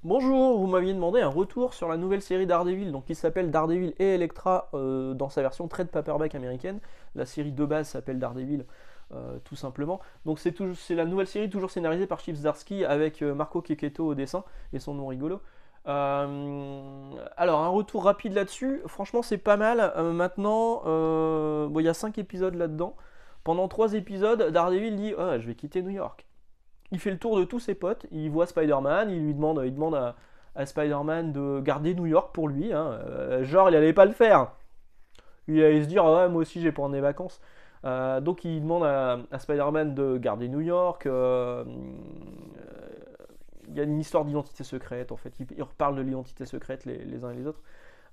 Bonjour, vous m'aviez demandé un retour sur la nouvelle série Daredevil, donc qui s'appelle Daredevil et Elektra dans sa version trade paperback américaine. La série de base s'appelle Daredevil tout simplement. Donc c'est la nouvelle série toujours scénarisée par Chip Zdarsky avec Marco Checchetto au dessin et son nom rigolo. Alors un retour rapide là-dessus, franchement c'est pas mal. Maintenant, bon, il y a 5 épisodes là-dedans. Pendant 3 épisodes, Daredevil dit oh, je vais quitter New York. Il fait le tour de tous ses potes, il voit Spider-Man, il demande à Spider-Man de garder New York pour lui, hein. Genre il allait pas le faire. Il allait se dire ouais moi aussi j'ai prendre des vacances. Donc il demande à Spider-Man de garder New York. Il y a une histoire d'identité secrète en fait. Il reparle de l'identité secrète les uns et les autres.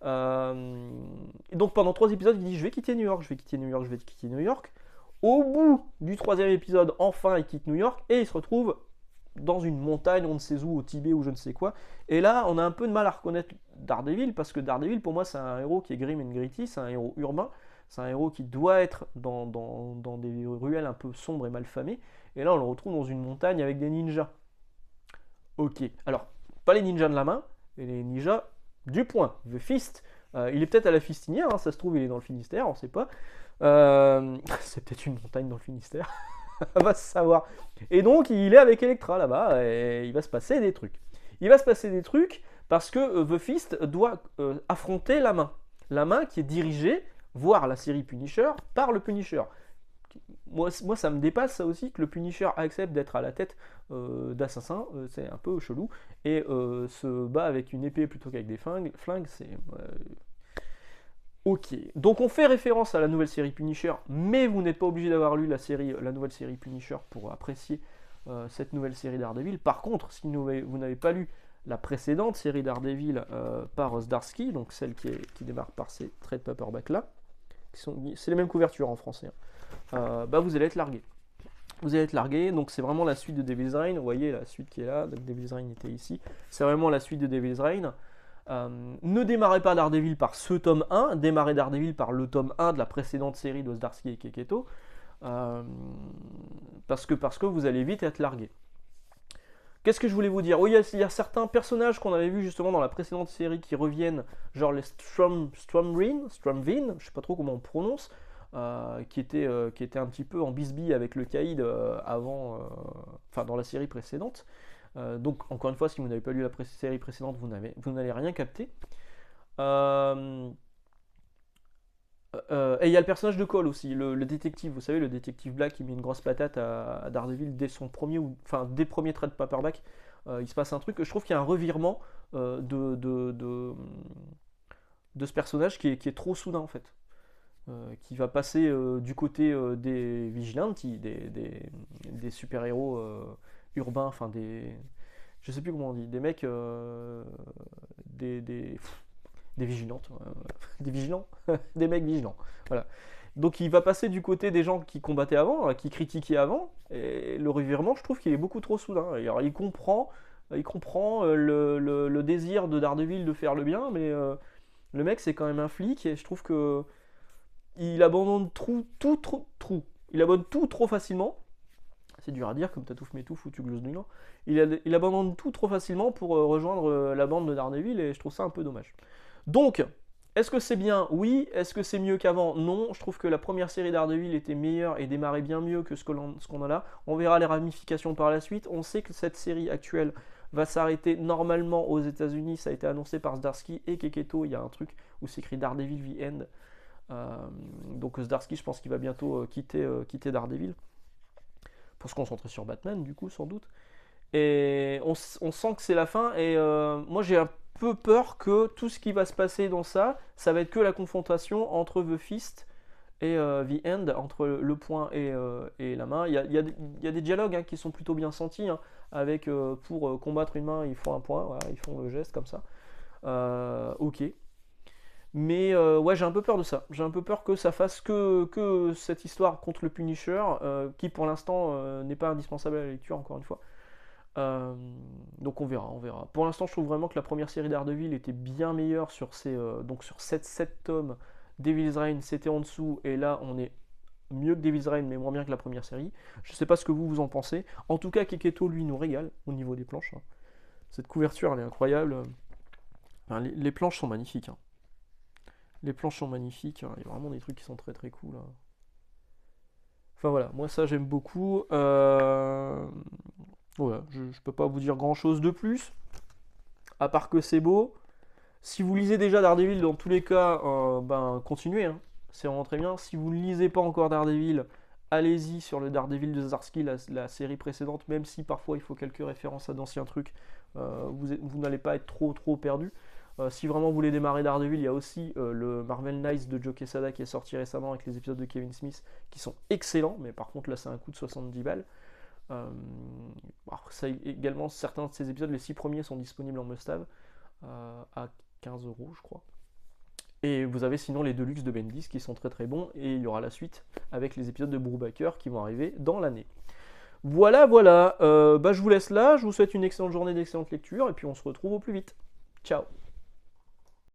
Et donc pendant 3 épisodes il dit je vais quitter New York, je vais quitter New York, je vais quitter New York. Au bout du troisième épisode, enfin, il quitte New York et il se retrouve dans une montagne, on ne sait où, au Tibet ou je ne sais quoi. Et là, on a un peu de mal à reconnaître Daredevil parce que Daredevil, pour moi, c'est un héros qui est grim and gritty, c'est un héros urbain, c'est un héros qui doit être dans des ruelles un peu sombres et malfamées. Et là, on le retrouve dans une montagne avec des ninjas. Ok, alors, pas les ninjas de la main, mais les ninjas du poing, The Fist. Il est peut-être à la Fistinière, hein, ça se trouve, il est dans le Finistère, on ne sait pas. C'est peut-être une montagne dans le Finistère, on va se savoir. Et donc il est avec Electra là-bas et il va se passer des trucs. Il va se passer des trucs parce que The Fist doit affronter la main. La main qui est dirigée, voire la série Punisher, par le Punisher. Moi, ça me dépasse ça aussi que le Punisher accepte d'être à la tête d'assassins, c'est un peu chelou, et se bat avec une épée plutôt qu'avec des flingues c'est ok, donc on fait référence à la nouvelle série Punisher, mais vous n'êtes pas obligé d'avoir lu la nouvelle série Punisher pour apprécier cette nouvelle série Daredevil. Par contre, si vous n'avez pas lu la précédente série Daredevil par Zdarsky, donc celle qui démarre par ces trade paperback là, c'est les mêmes couvertures en français, hein, bah vous allez être largué. Vous allez être largué, donc c'est vraiment la suite de Devil's Reign. Vous voyez la suite qui est là, donc Devil's Reign était ici. C'est vraiment la suite de Devil's Reign. Ne démarrez pas Daredevil par ce tome 1, démarrez Daredevil par le tome 1 de la précédente série de Zdarsky et Checchetto, parce que vous allez vite être largué. Qu'est-ce que je voulais vous dire? Oui, il y a certains personnages qu'on avait vus justement dans la précédente série qui reviennent, genre les Stromvin, je sais pas trop comment on prononce, qui était un petit peu en bisbille avec le Caïd avant, enfin dans la série précédente. Donc encore une fois, si vous n'avez pas lu la série précédente, vous n'allez rien capter. Et il y a le personnage de Cole aussi, le détective, vous savez, le détective Black qui met une grosse patate à Daredevil dès son premier, enfin dès le premier trade paperback. Il se passe un truc, je trouve qu'il y a un revirement de ce personnage qui est trop soudain en fait. Qui va passer du côté des vigilantes, des super-héros urbains, enfin des. Je sais plus comment on dit, des mecs. Des vigilantes. Des vigilants. Des mecs vigilants. Voilà. Donc il va passer du côté des gens qui combattaient avant, qui critiquaient avant, et le revirement, je trouve qu'il est beaucoup trop soudain. Alors il comprend le désir de Daredevil de faire le bien, mais le mec c'est quand même un flic, et je trouve que il abandonne Il abandonne tout trop facilement. C'est dur à dire, comme Tatouf Métouf ou tu gloses du Nord. Il abandonne tout trop facilement pour rejoindre la bande de Daredevil et je trouve ça un peu dommage. Donc, est-ce que c'est bien? Oui. Est-ce que c'est mieux qu'avant? Non. Je trouve que la première série Daredevil était meilleure et démarrait bien mieux que ce qu'on a là. On verra les ramifications par la suite. On sait que cette série actuelle va s'arrêter normalement aux États-Unis. Ça a été annoncé par Zdarsky et Checchetto. Il y a un truc où c'est écrit Daredevil The End. Donc Zdarsky, je pense qu'il va bientôt quitter Daredevil pour se concentrer sur Batman, du coup, sans doute. Et on sent que c'est la fin. Et moi, j'ai un peu peur que tout ce qui va se passer dans ça va être que la confrontation entre The Fist et The End, entre le poing et la main. Il y a des dialogues qui sont plutôt bien sentis, avec pour combattre une main, ils font un poing, voilà, ils font le geste comme ça. Ok. Mais ouais, j'ai un peu peur de ça. J'ai un peu peur que ça fasse que cette histoire contre le Punisher, qui pour l'instant n'est pas indispensable à la lecture, encore une fois. Euh, donc on verra, on verra. Pour l'instant, je trouve vraiment que la première série Daredevil était bien meilleure donc sur 7 tomes. Devil's Reign, c'était en dessous, et là, on est mieux que Devil's Reign, mais moins bien que la première série. Je sais pas ce que vous en pensez. En tout cas, Checchetto, lui, nous régale au niveau des planches, hein. Cette couverture, elle est incroyable. Enfin, les planches sont magnifiques. Hein. Les planches sont magnifiques. Hein. Il y a vraiment des trucs qui sont très très cool. Hein. Enfin voilà, moi ça j'aime beaucoup. Voilà, je peux pas vous dire grand chose de plus. À part que c'est beau. Si vous lisez déjà Daredevil, dans tous les cas, ben continuez. Hein. C'est vraiment très bien. Si vous ne lisez pas encore Daredevil, allez-y sur le Daredevil de Zdarsky, la série précédente, même si parfois il faut quelques références à d'anciens trucs, vous n'allez pas être trop perdu. Si vraiment vous voulez démarrer Daredevil, il y a aussi le Marvel Knights de Joe Quesada qui est sorti récemment avec les épisodes de Kevin Smith qui sont excellents, mais par contre là c'est un coût de 70 balles. Ça, également, certains de ces épisodes, les 6 premiers sont disponibles en must-have à 15 € je crois. Et vous avez sinon les Deluxe de Bendis qui sont très très bons, et il y aura la suite avec les épisodes de Brubaker qui vont arriver dans l'année. Voilà, je vous laisse là, je vous souhaite une excellente journée, d'excellente lecture, et puis on se retrouve au plus vite. Ciao.